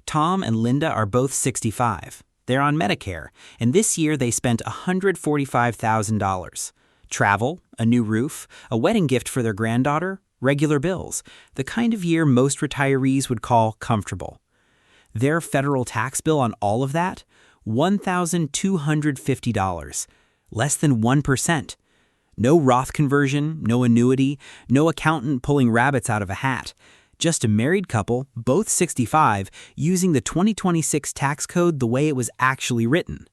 Tom and Linda are both 65. They're on Medicare, and this year they spent $145,000. Travel, a new roof, a wedding gift for their granddaughter, regular bills, the kind of year most retirees would call comfortable. Their federal tax bill on all of that? $1,250, less than 1%. No Roth conversion, no annuity, no accountant pulling rabbits out of a hat. Just a married couple, both 65, using the 2026 tax code the way it was actually written.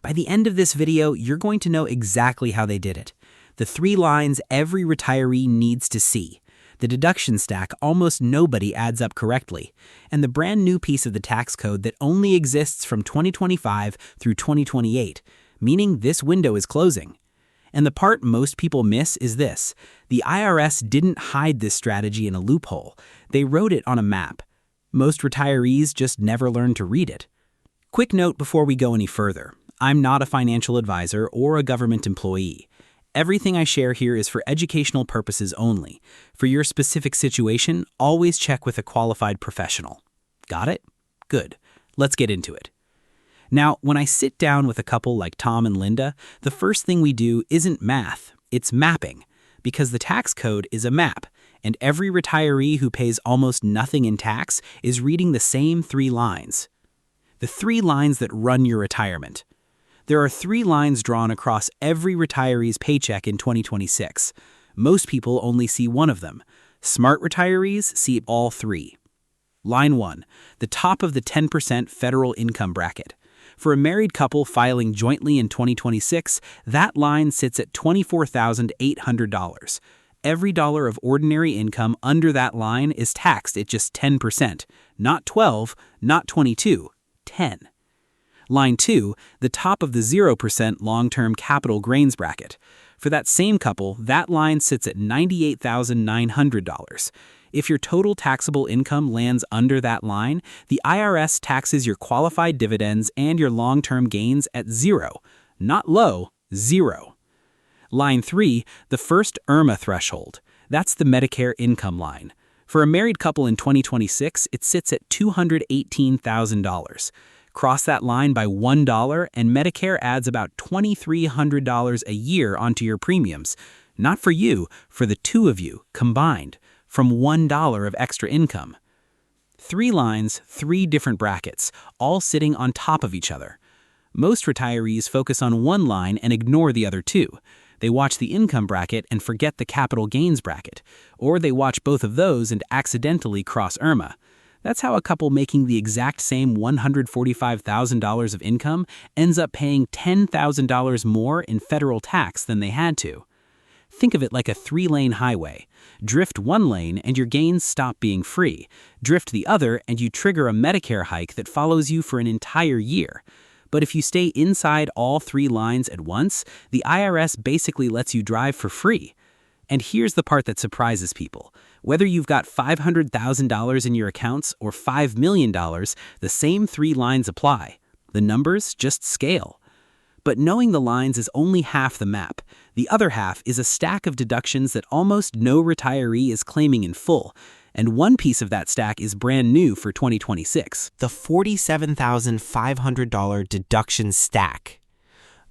By the end of this video, you're going to know exactly how they did it. The 3 lines every retiree needs to see. The deduction stack almost nobody adds up correctly, and the brand new piece of the tax code that only exists from 2025 through 2028, meaning this window is closing. And the part most people miss is this: the IRS didn't hide this strategy in a loophole. They wrote it on a map. Most retirees just never learned to read it. Quick note before we go any further: I'm not a financial advisor or a government employee. Everything I share here is for educational purposes only. For your specific situation, always check with a qualified professional. Got it? Good. Let's get into it. Now, when I sit down with a couple like Tom and Linda, the first thing we do isn't math, it's mapping. Because the tax code is a map, and every retiree who pays almost nothing in tax is reading the same 3 lines. The 3 lines that run your retirement. There are 3 lines drawn across every retiree's paycheck in 2026. Most people only see one of them. Smart retirees see all 3. Line 1, the top of the 10% federal income bracket. For a married couple filing jointly in 2026, that line sits at $24,800. Every dollar of ordinary income under that line is taxed at just 10%, not 12, not 22, 10. Line 2, the top of the 0% long-term capital gains bracket. For that same couple, that line sits at $98,900. If your total taxable income lands under that line, the IRS taxes your qualified dividends and your long-term gains at 0. Not low, 0. Line 3, the first IRMA threshold. That's the Medicare income line. For a married couple in 2026, it sits at $218,000. Cross that line by $1 and Medicare adds about $2,300 a year onto your premiums. Not for you, for the 2 of you, combined, from $1 of extra income. 3 lines, 3 different brackets, all sitting on top of each other. Most retirees focus on one line and ignore the other 2. They watch the income bracket and forget the capital gains bracket, or they watch both of those and accidentally cross IRMA. That's how a couple making the exact same $145,000 of income ends up paying $10,000 more in federal tax than they had to. Think of it like a 3-lane highway. Drift one lane and your gains stop being free. Drift the other and you trigger a Medicare hike that follows you for an entire year. But if you stay inside all 3 lines at once, the IRS basically lets you drive for free. And here's the part that surprises people. Whether you've got $500,000 in your accounts or $5 million, the same 3 lines apply. The numbers just scale. But knowing the lines is only half the map. The other half is a stack of deductions that almost no retiree is claiming in full. And one piece of that stack is brand new for 2026. The $47,500 deduction stack.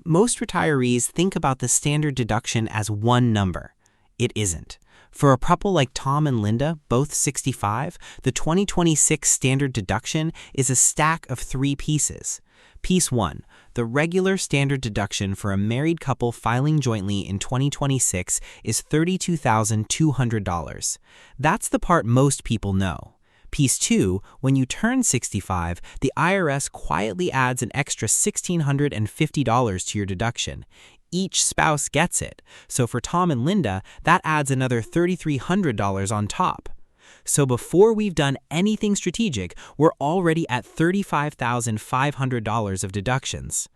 Most retirees think about the standard deduction as one number. It isn't. For a couple like Tom and Linda, both 65, the 2026 standard deduction is a stack of 3 pieces. Piece 1, the regular standard deduction for a married couple filing jointly in 2026 is $32,200. That's the part most people know. Piece 2, when you turn 65, the IRS quietly adds an extra $1,650 to your deduction. Each spouse gets it, so for Tom and Linda, that adds another $3,300 on top. So before we've done anything strategic, we're already at $35,500 of deductions.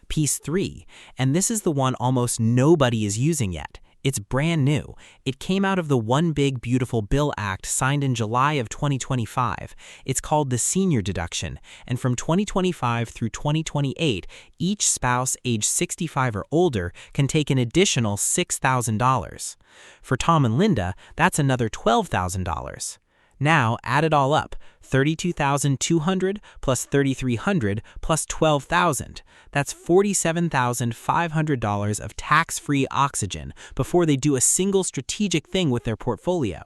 Piece 3, and this is the one almost nobody is using yet. It's brand new. It came out of the One Big Beautiful Bill Act signed in July of 2025. It's called the senior deduction, and from 2025 through 2028, each spouse age 65 or older can take an additional $6,000. For Tom and Linda, that's another $12,000. Now add it all up, 32,200 plus 3,300 plus 12,000. That's $47,500 of tax-free oxygen before they do a single strategic thing with their portfolio.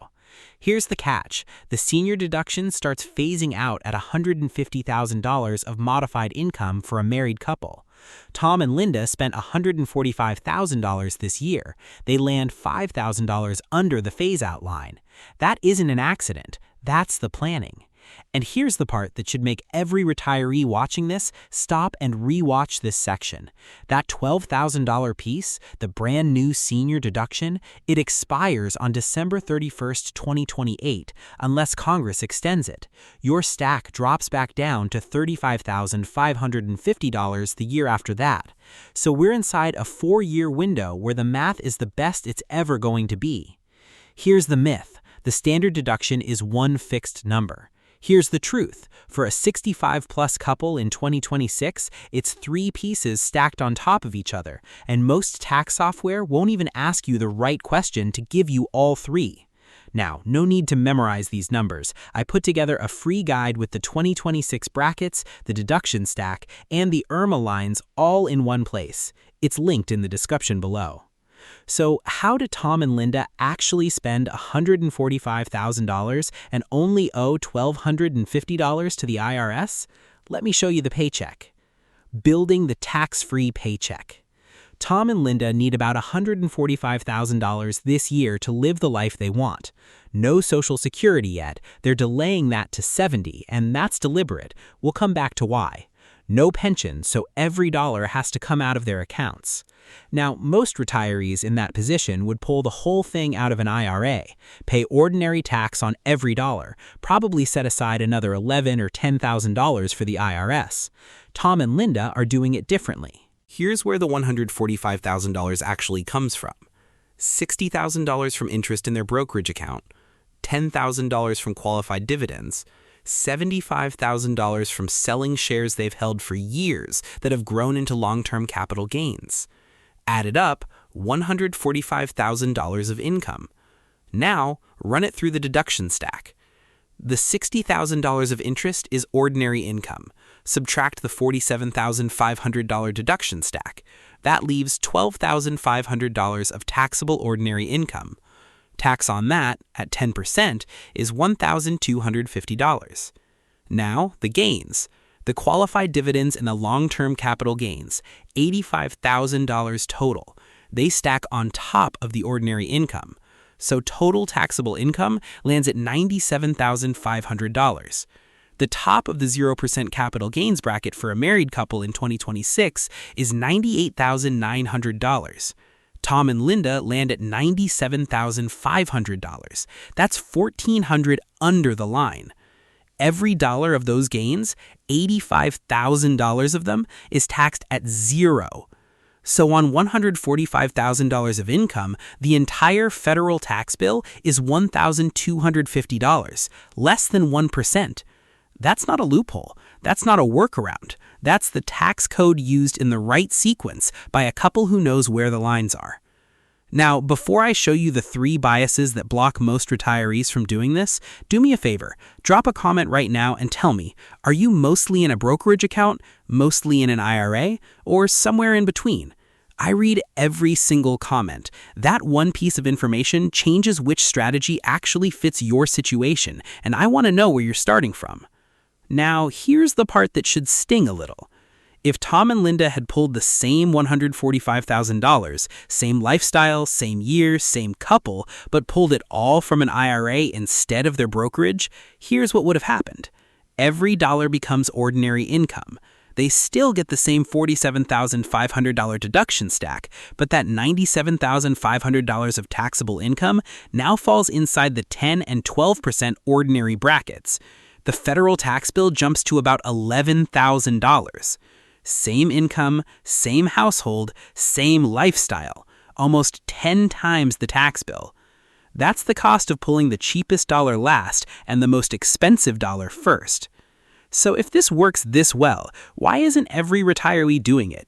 Here's the catch. The senior deduction starts phasing out at $150,000 of modified income for a married couple. Tom and Linda spent $145,000 this year. They land $5,000 under the phase-out line. That isn't an accident. That's the planning. And here's the part that should make every retiree watching this stop and re-watch this section. That $12,000 piece, the brand new senior deduction, it expires on December 31st, 2028, unless Congress extends it. Your stack drops back down to $35,550 the year after that. So we're inside a 4-year window where the math is the best it's ever going to be. Here's the myth. The standard deduction is one fixed number. Here's the truth. For a 65-plus couple in 2026, it's 3 pieces stacked on top of each other, and most tax software won't even ask you the right question to give you all 3. Now, no need to memorize these numbers. I put together a free guide with the 2026 brackets, the deduction stack, and the IRMA lines all in one place. It's linked in the description below. So how did Tom and Linda actually spend $145,000 and only owe $1,250 to the IRS? Let me show you the paycheck. Building the tax-free paycheck. Tom and Linda need about $145,000 this year to live the life they want. No Social Security yet. They're delaying that to 70, and that's deliberate. We'll come back to why. No pension, so every dollar has to come out of their accounts. Now, most retirees in that position would pull the whole thing out of an IRA, pay ordinary tax on every dollar, probably set aside another $11,000 or $10,000 for the IRS. Tom and Linda are doing it differently. Here's where the $145,000 actually comes from. $60,000 from interest in their brokerage account, $10,000 from qualified dividends, $75,000 from selling shares they've held for years that have grown into long-term capital gains. Added up, $145,000 of income. Now, run it through the deduction stack. The $60,000 of interest is ordinary income. Subtract the $47,500 deduction stack. That leaves $12,500 of taxable ordinary income. Tax on that, at 10%, is $1,250. Now, the gains. The qualified dividends and the long-term capital gains, $85,000 total. They stack on top of the ordinary income. So total taxable income lands at $97,500. The top of the 0% capital gains bracket for a married couple in 2026 is $98,900. Tom and Linda land at $97,500. That's $1,400 under the line. Every dollar of those gains, $85,000 of them, is taxed at 0. So on $145,000 of income, the entire federal tax bill is $1,250, less than 1%. That's not a loophole. That's not a workaround. That's the tax code used in the right sequence by a couple who knows where the lines are. Now, before I show you the 3 biases that block most retirees from doing this, do me a favor. Drop a comment right now and tell me, are you mostly in a brokerage account, mostly in an IRA, or somewhere in between? I read every single comment. That one piece of information changes which strategy actually fits your situation, and I want to know where you're starting from. Now, here's the part that should sting a little. If Tom and Linda had pulled the same $145,000, same lifestyle, same year, same couple, but pulled it all from an IRA instead of their brokerage, here's what would have happened. Every dollar becomes ordinary income. They still get the same $47,500 deduction stack, but that $97,500 of taxable income now falls inside the 10 and 12% ordinary brackets. The federal tax bill jumps to about $11,000. Same income, same household, same lifestyle, almost 10 times the tax bill. That's the cost of pulling the cheapest dollar last and the most expensive dollar first. So if this works this well, why isn't every retiree doing it?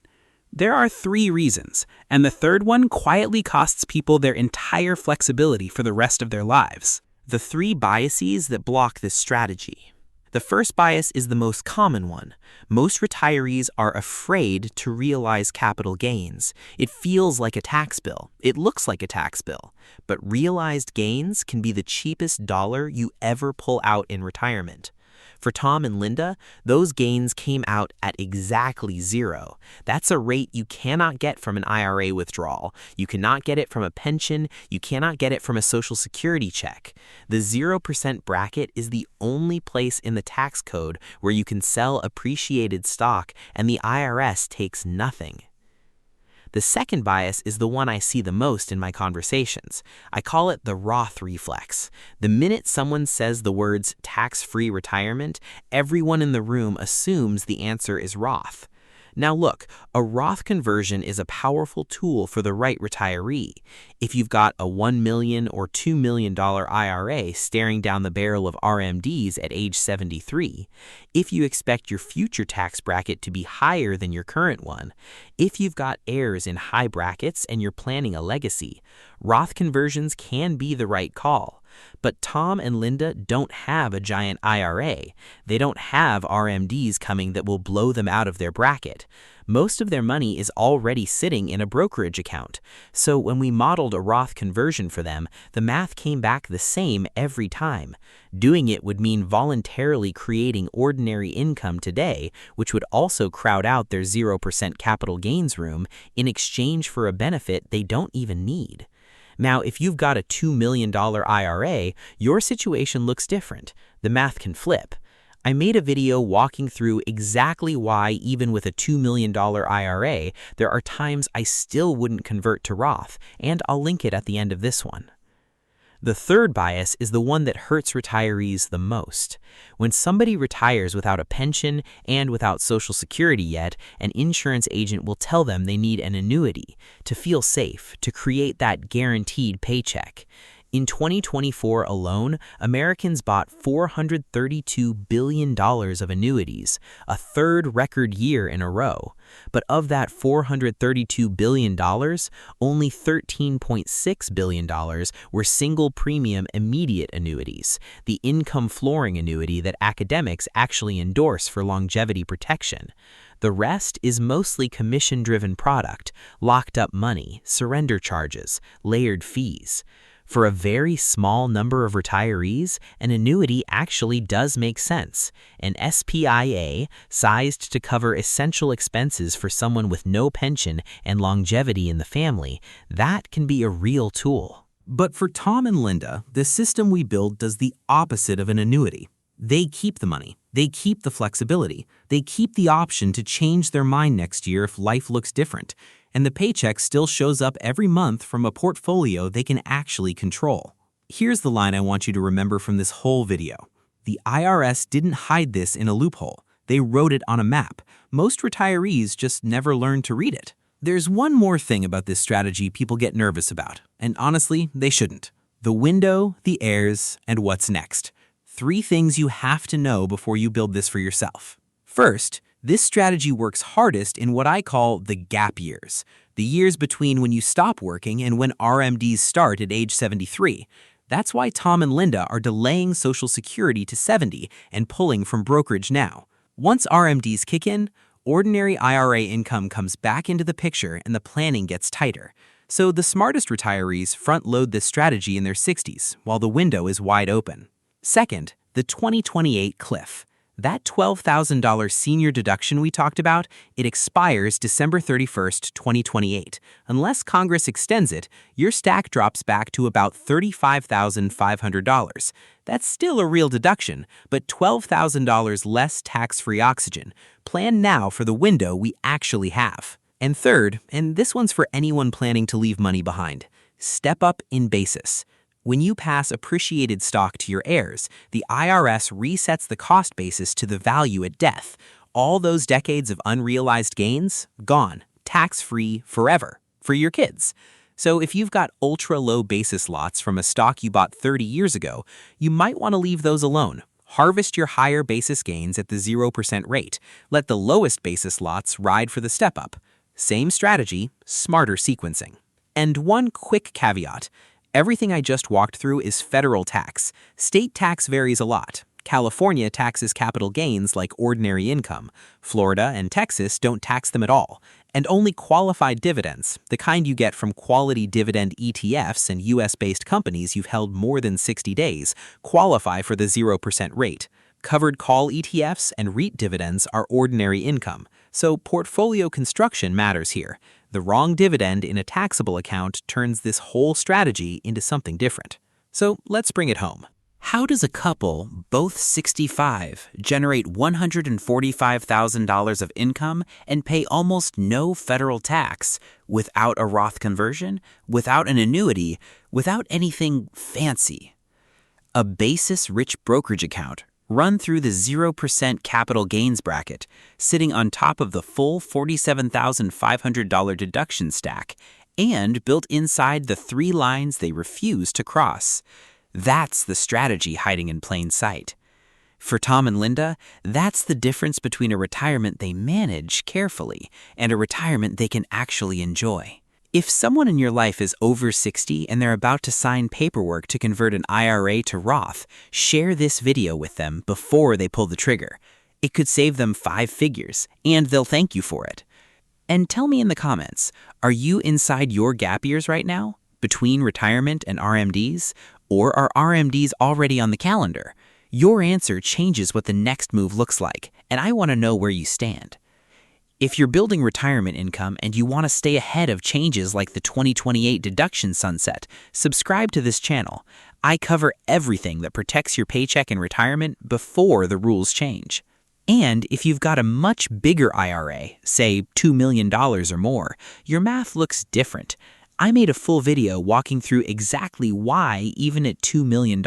There are 3 reasons, and the third one quietly costs people their entire flexibility for the rest of their lives. The 3 biases that block this strategy. The first bias is the most common one. Most retirees are afraid to realize capital gains. It feels like a tax bill. It looks like a tax bill. But realized gains can be the cheapest dollar you ever pull out in retirement. For Tom and Linda, those gains came out at exactly 0. That's a rate you cannot get from an IRA withdrawal. You cannot get it from a pension. You cannot get it from a Social Security check. The 0% bracket is the only place in the tax code where you can sell appreciated stock and the IRS takes nothing. The second bias is the one I see the most in my conversations. I call it the Roth reflex. The minute someone says the words tax-free retirement, everyone in the room assumes the answer is Roth. Now look, a Roth conversion is a powerful tool for the right retiree. If you've got a $1 million or $2 million IRA staring down the barrel of RMDs at age 73, if you expect your future tax bracket to be higher than your current one, if you've got heirs in high brackets and you're planning a legacy, Roth conversions can be the right call. But Tom and Linda don't have a giant IRA. They don't have RMDs coming that will blow them out of their bracket. Most of their money is already sitting in a brokerage account. So when we modeled a Roth conversion for them, the math came back the same every time. Doing it would mean voluntarily creating ordinary income today, which would also crowd out their 0% capital gains room in exchange for a benefit they don't even need. Now, if you've got a $2 million IRA, your situation looks different. The math can flip. I made a video walking through exactly why, even with a $2 million IRA, there are times I still wouldn't convert to Roth, and I'll link it at the end of this one. The third bias is the one that hurts retirees the most. When somebody retires without a pension and without Social Security yet, an insurance agent will tell them they need an annuity to feel safe, to create that guaranteed paycheck. In 2024 alone, Americans bought $432 billion of annuities, a third record year in a row. But of that $432 billion, only $13.6 billion were single premium immediate annuities, the income flooring annuity that academics actually endorse for longevity protection. The rest is mostly commission-driven product, locked-up money, surrender charges, layered fees. For a very small number of retirees, an annuity actually does make sense. An SPIA, sized to cover essential expenses for someone with no pension and longevity in the family, that can be a real tool. But for Tom and Linda, the system we build does the opposite of an annuity. They keep the money. They keep the flexibility. They keep the option to change their mind next year if life looks different. And the paycheck still shows up every month from a portfolio they can actually control. Here's the line I want you to remember from this whole video. The IRS didn't hide this in a loophole. They wrote it on a map. Most retirees just never learned to read it. There's one more thing about this strategy people get nervous about, and honestly, they shouldn't. The window, the heirs, and what's next. 3 things you have to know before you build this for yourself. First, this strategy works hardest in what I call the gap years, the years between when you stop working and when RMDs start at age 73. That's why Tom and Linda are delaying Social Security to 70 and pulling from brokerage now. Once RMDs kick in, ordinary IRA income comes back into the picture and the planning gets tighter. So the smartest retirees front-load this strategy in their 60s, while the window is wide open. Second, the 2028 cliff. That $12,000 senior deduction we talked about, it expires December 31st, 2028. Unless Congress extends it, your stack drops back to about $35,500. That's still a real deduction, but $12,000 less tax-free oxygen. Plan now for the window we actually have. And third, and this one's for anyone planning to leave money behind, step up in basis. When you pass appreciated stock to your heirs, the IRS resets the cost basis to the value at death. All those decades of unrealized gains, gone, tax-free forever, for your kids. So if you've got ultra-low basis lots from a stock you bought 30 years ago, you might want to leave those alone. Harvest your higher basis gains at the 0% rate. Let the lowest basis lots ride for the step-up. Same strategy, smarter sequencing. And one quick caveat. Everything I just walked through is federal tax. State tax varies a lot. California taxes capital gains like ordinary income. Florida and Texas don't tax them at all. And only qualified dividends, the kind you get from quality dividend ETFs and US-based companies you've held more than 60 days, qualify for the 0% rate. Covered call ETFs and REIT dividends are ordinary income, so portfolio construction matters here. The wrong dividend in a taxable account turns this whole strategy into something different. So let's bring it home. How does a couple, both 65, generate $145,000 of income and pay almost no federal tax without a Roth conversion, without an annuity, without anything fancy? A basis-rich brokerage account run through the 0% capital gains bracket, sitting on top of the full $47,500 deduction stack, and built inside the 3 lines they refuse to cross. That's the strategy hiding in plain sight. For Tom and Linda, that's the difference between a retirement they manage carefully and a retirement they can actually enjoy. If someone in your life is over 60 and they're about to sign paperwork to convert an IRA to Roth, share this video with them before they pull the trigger. It could save them 5 figures, and they'll thank you for it. And tell me in the comments, are you inside your gap years right now, between retirement and RMDs? Or are RMDs already on the calendar? Your answer changes what the next move looks like, and I want to know where you stand. If you're building retirement income and you want to stay ahead of changes like the 2028 deduction sunset, subscribe to this channel. I cover everything that protects your paycheck in retirement before the rules change. And if you've got a much bigger IRA, say $2 million or more, your math looks different. I made a full video walking through exactly why, even at $2 million,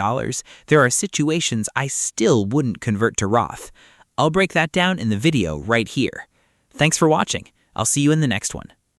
there are situations I still wouldn't convert to Roth. I'll break that down in the video right here. Thanks for watching. I'll see you in the next one.